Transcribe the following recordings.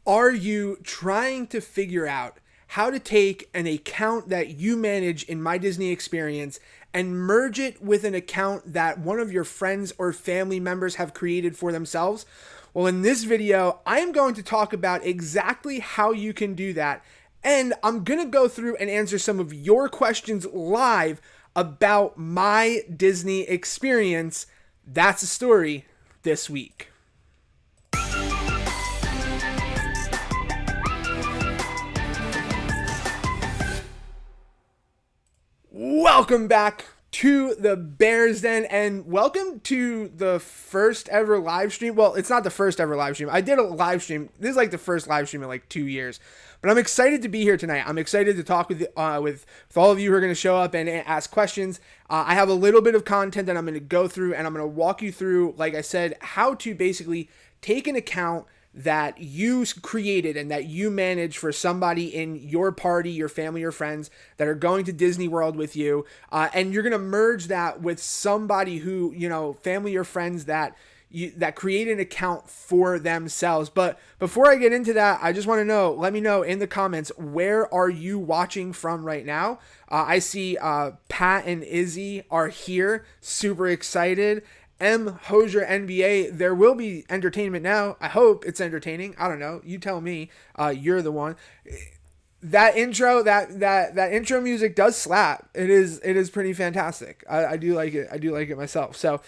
Are you trying to figure out how to take an account that you manage in My Disney Experience and merge it with an account that one of your friends or family members have created for themselves? Well, in this video, I am going to talk about exactly how you can do that. And I'm going to go through and answer some of your questions live about My Disney Experience. That's the story this week. Welcome back to the Bears Den, and welcome to the first ever live stream. Well, it's not the first ever live stream. I did a live stream. This is like the first live stream in like 2 years, but I'm excited to be here tonight. I'm excited to talk with all of you who are going to show up and ask questions. I have a little bit of content that I'm going to go through, and I'm going to walk you through, like I said, how to basically take an account that you created and that you manage for somebody in your party, your family or friends that are going to Disney World with you. And you're going to merge that with somebody who, family or friends that create an account for themselves. But before I get into that, I just want to know, let me know in the comments, where are you watching from right now? I see Pat and Izzy are here, super excited. M. Hosier NBA, there will be entertainment now. I hope it's entertaining. I don't know. You tell me. You're the one. That intro, that intro music does slap. It is pretty fantastic. I do like it. I do like it myself. So,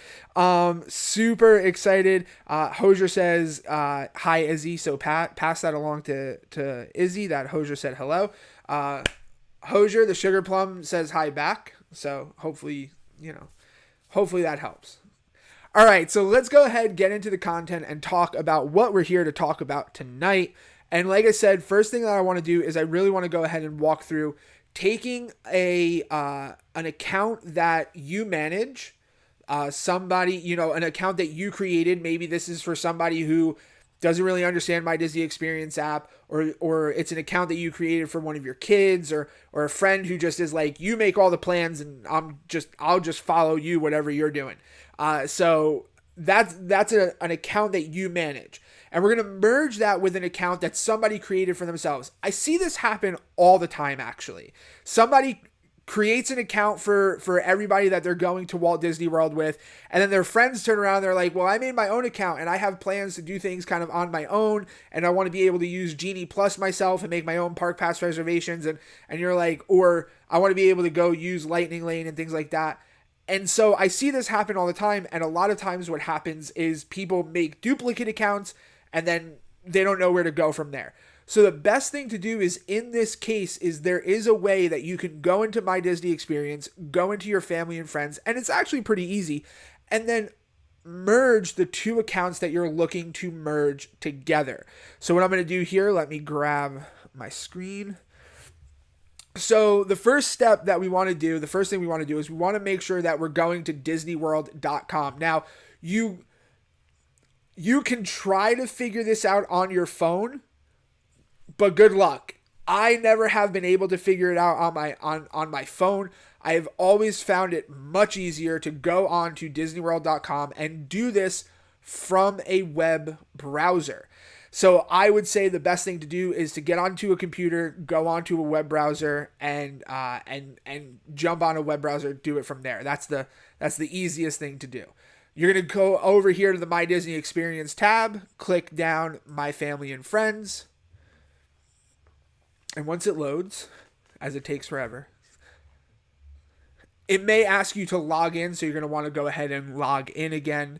super excited. Hosier says, hi Izzy. So Pat, pass that along to Izzy that Hosier said hello. Hosier, the sugar plum, says hi back. So hopefully that helps. All right, so let's go ahead, get into the content, and talk about what we're here to talk about tonight. And like I said, first thing that I want to do is I really want to go ahead and walk through taking an account that you manage, somebody, an account that you created. Maybe this is for somebody who doesn't really understand My Disney Experience app, or it's an account that you created for one of your kids, or a friend who just is like, you make all the plans and I'll just follow you, whatever you're doing. So that's an account that you manage. And we're going to merge that with an account that somebody created for themselves. I see this happen all the time, actually. Somebody creates an account for everybody that they're going to Walt Disney World with, and then their friends turn around and they're like, well, I made my own account and I have plans to do things kind of on my own, and I want to be able to use Genie Plus myself and make my own park pass reservations, and you're like, or I want to be able to go use Lightning Lane and things like that. And so I see this happen all the time, and a lot of times what happens is people make duplicate accounts and then they don't know where to go from there. So the best thing to do is, in this case, is there is a way that you can go into My Disney Experience, go into your family and friends, and it's actually pretty easy, and then merge the two accounts that you're looking to merge together. So what I'm going to do here, let me grab my screen. So the first step that we want to do, the first thing we want to do is we want to make sure that we're going to DisneyWorld.com. Now, you can try to figure this out on your phone, but good luck. I never have been able to figure it out on my phone. I have always found it much easier to go on to DisneyWorld.com and do this from a web browser. So I would say the best thing to do is to get onto a computer, go onto a web browser, and jump on a web browser, do it from there. That's the easiest thing to do. You're going to go over here to the My Disney Experience tab, click down My Family and Friends, and once it loads, as it takes forever, it may ask you to log in, so you're going to want to go ahead and log in again.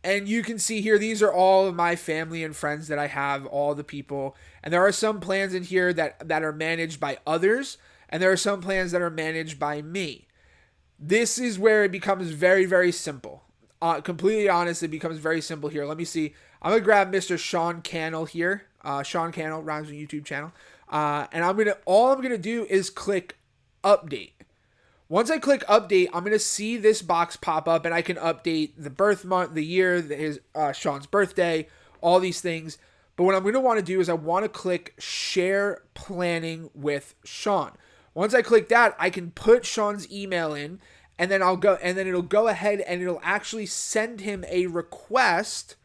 And you can see here, these are all of my family and friends that I have, all the people. And there are some plans in here that are managed by others, and there are some plans that are managed by me. This is where it becomes very, very simple. Completely honest, it becomes very simple here. Let me see. I'm going to grab Mr. Sean Cannell here. Sean Cannell, Rhymes on YouTube channel. And all I'm going to do is click update. Once I click update, I'm going to see this box pop up, and I can update the birth month, the year, Sean's birthday, all these things. But what I'm going to want to do is I want to click share planning with Sean. Once I click that, I can put Sean's email in, and then it'll go ahead and it'll actually send him a request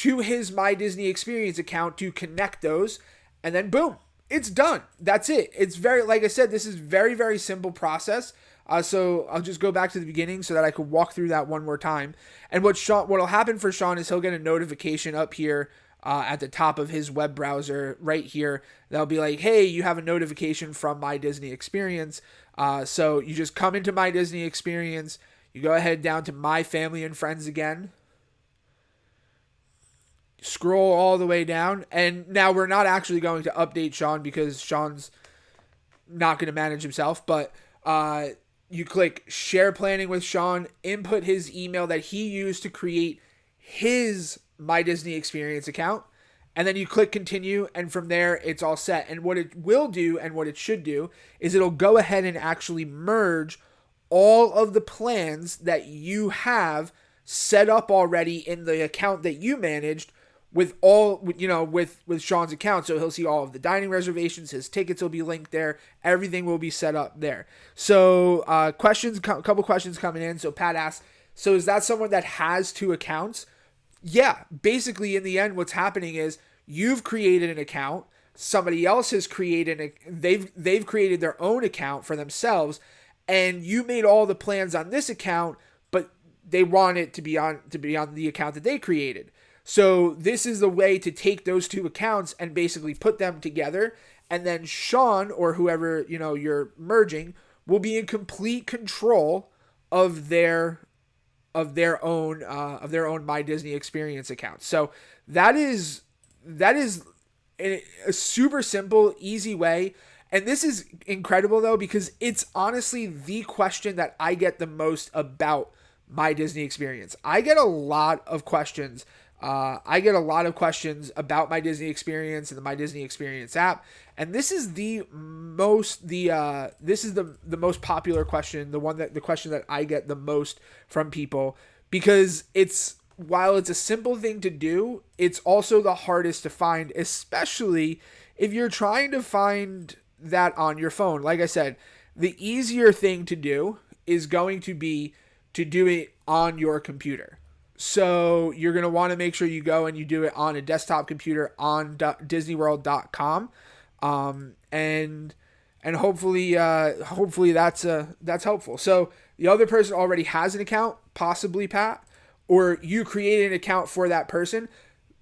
to his My Disney Experience account to connect those, and then boom, it's done. That's it. It's very, like I said, this is very, very simple process. So I'll just go back to the beginning so that I could walk through that one more time. And what'll happen for Sean is he'll get a notification up here at the top of his web browser right here. That'll be like, hey, you have a notification from My Disney Experience. So you just come into My Disney Experience. You go ahead down to My Family and Friends again. Scroll all the way down. And now we're not actually going to update Sean because Sean's not going to manage himself. But you click Share Planning with Sean, input his email that he used to create his My Disney Experience account, and then you click Continue, and from there, it's all set. And what it will do, and what it should do, is it'll go ahead and actually merge all of the plans that you have set up already in the account that you managed with with Sean's account. So he'll see all of the dining reservations, his tickets will be linked there, everything will be set up there. So a couple questions coming in. So Pat asks, so is that someone that has two accounts? Yeah, basically in the end, what's happening is you've created an account, somebody else has created they've created their own account for themselves, and you made all the plans on this account, but they want it to be on the account that they created. So this is the way to take those two accounts and basically put them together, and then Sean or whoever you're merging will be in complete control of their own My Disney Experience account. So that is a super simple, easy way. And this is incredible though, because it's honestly the question that I get the most about My Disney Experience. I get a lot of questions about My Disney Experience and the My Disney Experience app, and this is the most popular question, the question that I get the most from people, because while it's a simple thing to do, it's also the hardest to find, especially if you're trying to find that on your phone. Like I said, the easier thing to do is going to be to do it on your computer. So you're going to want to make sure you go and you do it on a desktop computer on disneyworld.com. And hopefully that's helpful. So the other person already has an account, possibly Pat, or you created an account for that person.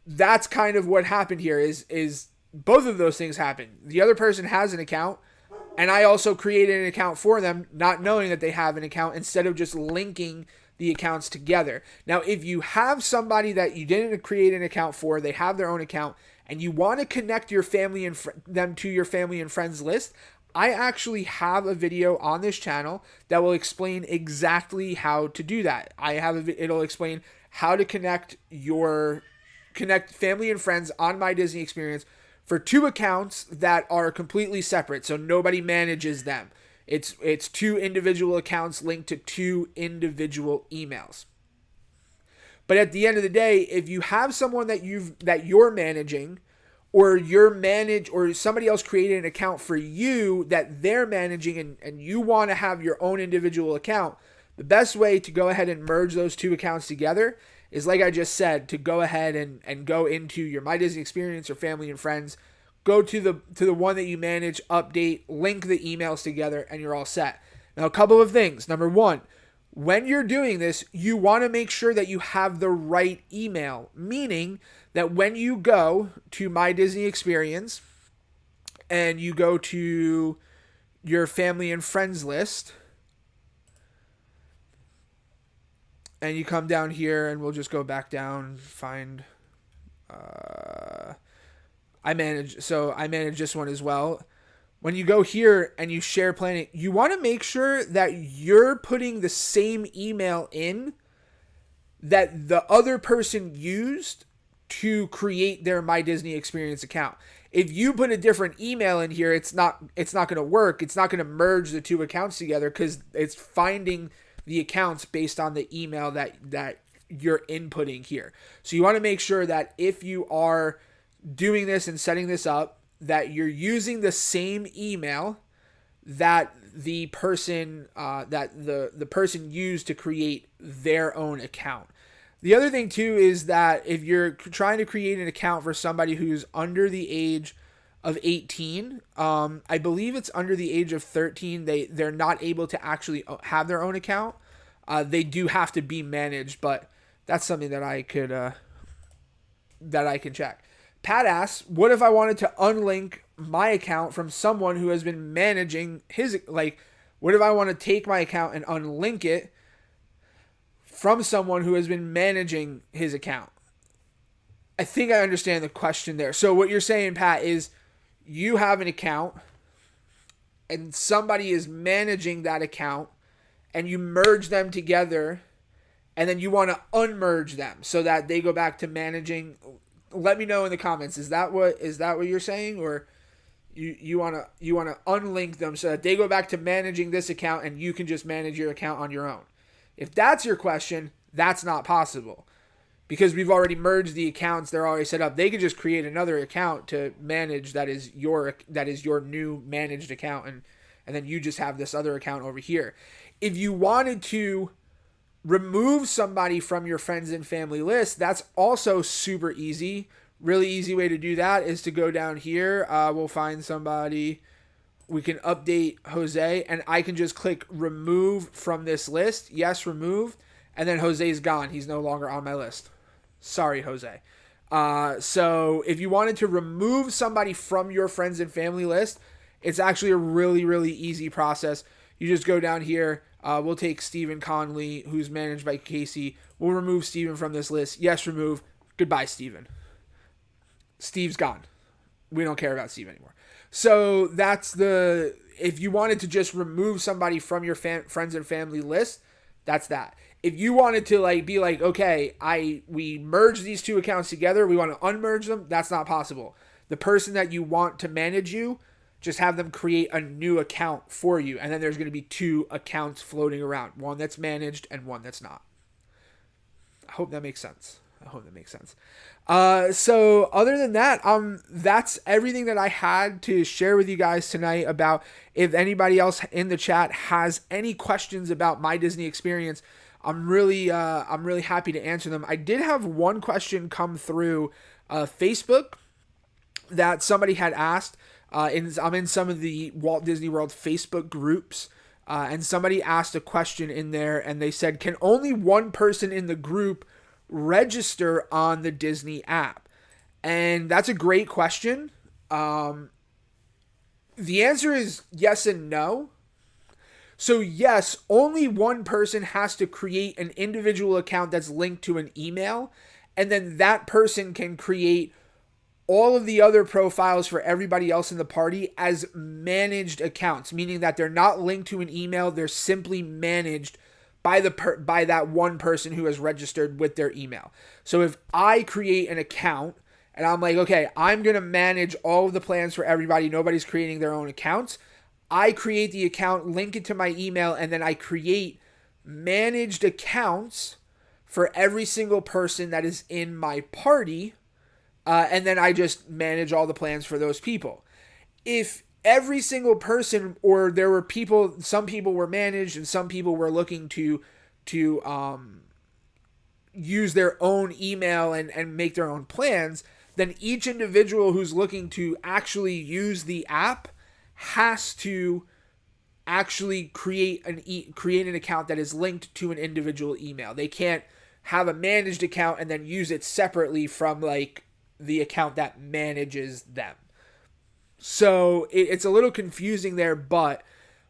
That's kind of what happened here is both of those things happen. The other person has an account, and I also created an account for them, not knowing that they have an account, instead of just linking the accounts together. Now, if you have somebody that you didn't create an account for, they have their own account, and you want to connect your family and them to your family and friends list, I actually have a video on this channel that will explain exactly how to do that. It'll explain how to connect family and friends on My Disney Experience for two accounts that are completely separate, so nobody manages them. It's two individual accounts linked to two individual emails. But at the end of the day, if you have someone that you're managing, or or somebody else created an account for you that they're managing, and you want to have your own individual account, the best way to go ahead and merge those two accounts together is, like I just said, to go ahead and go into your My Disney Experience or Family and Friends, go to the one that you manage, update, link the emails together, and you're all set. Now, a couple of things. Number one, when you're doing this, you want to make sure that you have the right email, meaning that when you go to My Disney Experience and you go to your family and friends list, and you come down here, and we'll just go back down, find, I manage this one as well. When you go here and you share planning, you want to make sure that you're putting the same email in that the other person used to create their My Disney Experience account. If you put a different email in here, it's not going to work. It's not going to merge the two accounts together because it's finding the accounts based on the email that you're inputting here. So you want to make sure that if you are doing this and setting this up, that you're using the same email that the person used to create their own account. The other thing too is that if you're trying to create an account for somebody who's under the age of 18, I believe it's under the age of 13, they're not able to actually have their own account. They do have to be managed, but that's something that I could that I can check. Pat asks, what if I wanted to unlink my account from someone who has been managing his, like, what if I want to take my account and unlink it from someone who has been managing his account? I think I understand the question there. So what you're saying, Pat, is you have an account and somebody is managing that account and you merge them together and then you want to unmerge them so that they go back to managing. Let me know in the comments. Is that what you're saying, or you want to unlink them so that they go back to managing this account and you can just manage your account on your own? If that's your question, that's not possible because we've already merged the accounts. They're already set up. They could just create another account to manage that is your new managed account, and then you just have this other account over here. If you wanted to remove somebody from your friends and family list, that's also super easy. Really easy way to do that is to go down here. We'll find somebody. We can update Jose, and I can just click remove from this list. Yes, remove. And then Jose's gone. He's no longer on my list. Sorry, Jose. So if you wanted to remove somebody from your friends and family list, it's actually a really, really easy process. You just go down here. We'll take Stephen Conley, who's managed by Casey. We'll remove Stephen from this list. Yes, remove. Goodbye, Stephen. Steve's gone. We don't care about Steve anymore. So that's if you wanted to just remove somebody from your friends and family list, that's that. If you wanted to be like, okay, we merge these two accounts together, we want to unmerge them, that's not possible. The person that you want to manage you, just have them create a new account for you. And then there's going to be two accounts floating around. One that's managed and one that's not. I hope that makes sense. So other than that, that's everything that I had to share with you guys tonight about. If anybody else in the chat has any questions about my Disney experience, I'm really happy to answer them. I did have one question come through Facebook that somebody had asked. I'm in some of the Walt Disney World Facebook groups, and somebody asked a question in there, and they said, can only one person in the group register on the Disney app? And that's a great question. The answer is yes and no. So yes, only one person has to create an individual account that's linked to an email, and then that person can create all of the other profiles for everybody else in the party as managed accounts, meaning that they're not linked to an email. They're simply managed by that one person who has registered with their email. So if I create an account and I'm like, okay, I'm going to manage all of the plans for everybody, nobody's creating their own accounts, I create the account, link it to my email, and then I create managed accounts for every single person that is in my party. And then I just manage all the plans for those people. If every single person, or there were people, some people were managed and some people were looking to use their own email and make their own plans, then each individual who's looking to actually use the app has to actually create an account that is linked to an individual email. They can't have a managed account and then use it separately from the account that manages them. So it's a little confusing there, but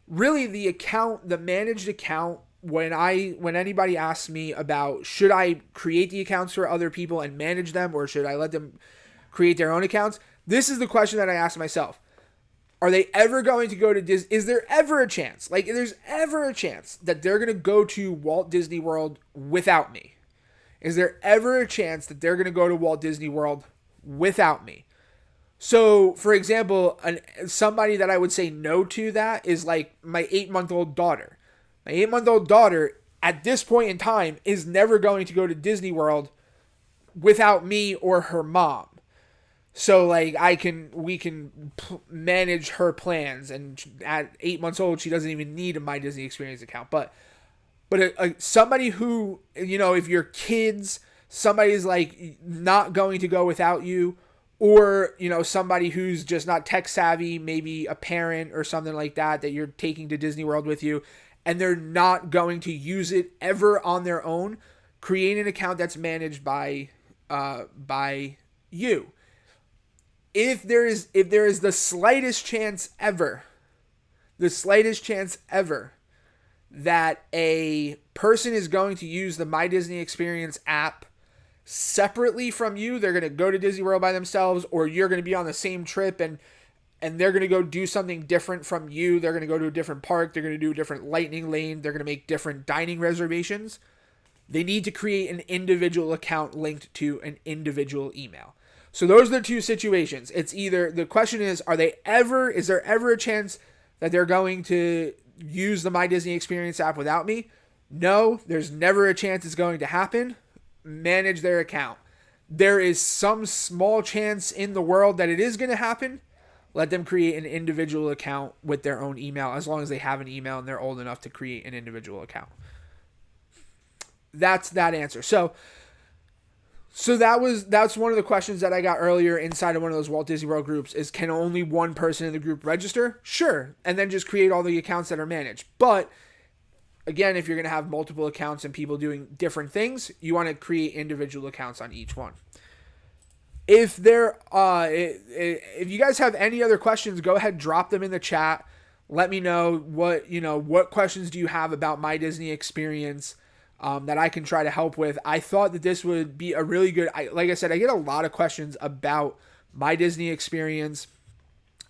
really the managed account, when anybody asks me about should I create the accounts for other people and manage them, or should I let them create their own accounts, this is the question that I ask myself. Are they ever going to go to Disney? Is there ever a chance? There's ever a chance that they're going to go to Walt Disney World without me? Is there ever a chance that they're going to go to Walt Disney World without me? So, for example, somebody that I would say no to that is my 8-month-old daughter. My 8-month-old daughter, at this point in time, is never going to go to Disney World without me or her mom. So, we can manage her plans, and at 8 months old, she doesn't even need a My Disney Experience account. But But somebody who, if your kids, somebody's like not going to go without you, or, somebody who's just not tech savvy, maybe a parent or something like that you're taking to Disney World with you, and they're not going to use it ever on their own, create an account that's managed by you. If there is the slightest chance ever that a person is going to use the My Disney Experience app separately from you, they're going to go to Disney World by themselves, or you're going to be on the same trip and they're going to go do something different from you. They're going to go to a different park. They're going to do a different lightning lane. They're going to make different dining reservations. They need to create an individual account linked to an individual email. So those are the two situations. It's either, the question is there ever a chance that they're going to use the My Disney Experience app without me? No, there's never a chance it's going to happen. Manage their account. There is some small chance in the world that it is going to happen. Let them create an individual account with their own email, as long as they have an email and they're old enough to create an individual account. That's that answer. So that's one of the questions that I got earlier inside of one of those Walt Disney World groups is, can only one person in the group register? Sure. And then just create all the accounts that are managed. But again, if you're going to have multiple accounts and people doing different things, you want to create individual accounts on each one. If you guys have any other questions, go ahead, drop them in the chat. Let me know what questions do you have about My Disney Experience that I can try to help with. I thought that this would be a really good, like I said, I get a lot of questions about My Disney Experience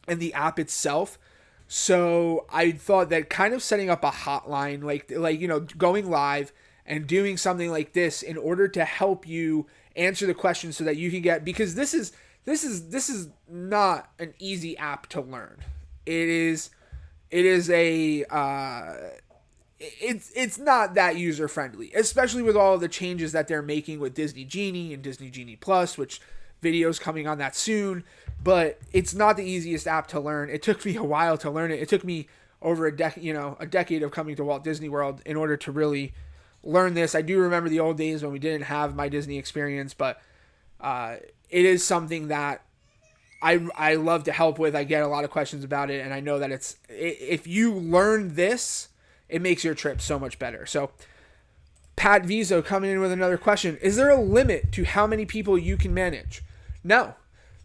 and the app itself. So I thought that kind of setting up a hotline, like going live and doing something like this in order to help you answer the questions so that you can get, because this is not an easy app to learn. It's not that user friendly, especially with all of the changes that they're making with Disney Genie and Disney Genie Plus, which videos coming on that soon. But it's not the easiest app to learn. It took me a while to learn it. It took me over a decade of coming to Walt Disney World in order to really learn this. I do remember the old days when we didn't have My Disney Experience, but it is something that I love to help with. I get a lot of questions about it, and I know that if you learn this, it makes your trip so much better. So Pat Vizo coming in with another question. Is there a limit to how many people you can manage? No.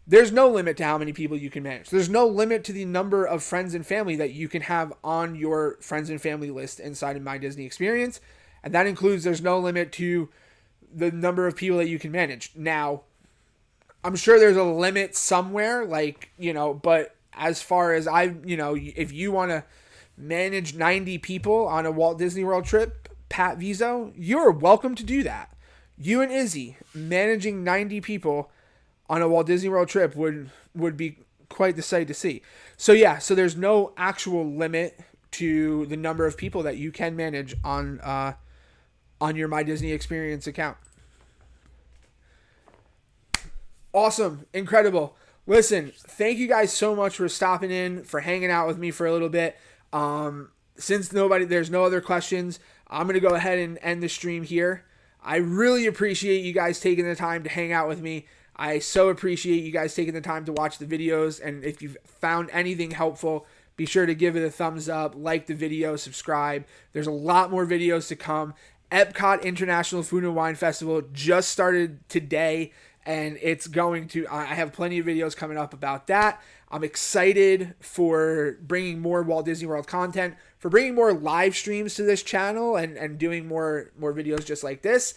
There's no limit to how many people you can manage. There's no limit to the number of friends and family that you can have on your friends and family list inside of My Disney Experience. And that includes, there's no limit to the number of people that you can manage. Now, I'm sure there's a limit somewhere, but as far as if you want to manage 90 people on a Walt Disney World trip, Pat Vizo, you're welcome to do that. You and Izzy managing 90 people on a Walt Disney World trip would be quite the sight to see. So there's no actual limit to the number of people that you can manage on your My Disney Experience account. Awesome. Incredible. Listen, thank you guys so much for stopping in, for hanging out with me for a little bit. Since there's no other questions, I'm going to go ahead and end the stream here. I really appreciate you guys taking the time to hang out with me. I so appreciate you guys taking the time to watch the videos. And if you've found anything helpful, be sure to give it a thumbs up, like the video, subscribe. There's a lot more videos to come. Epcot International Food and Wine Festival just started today, and I have plenty of videos coming up about that. I'm excited for bringing more Walt Disney World content, for bringing more live streams to this channel and doing more videos just like this.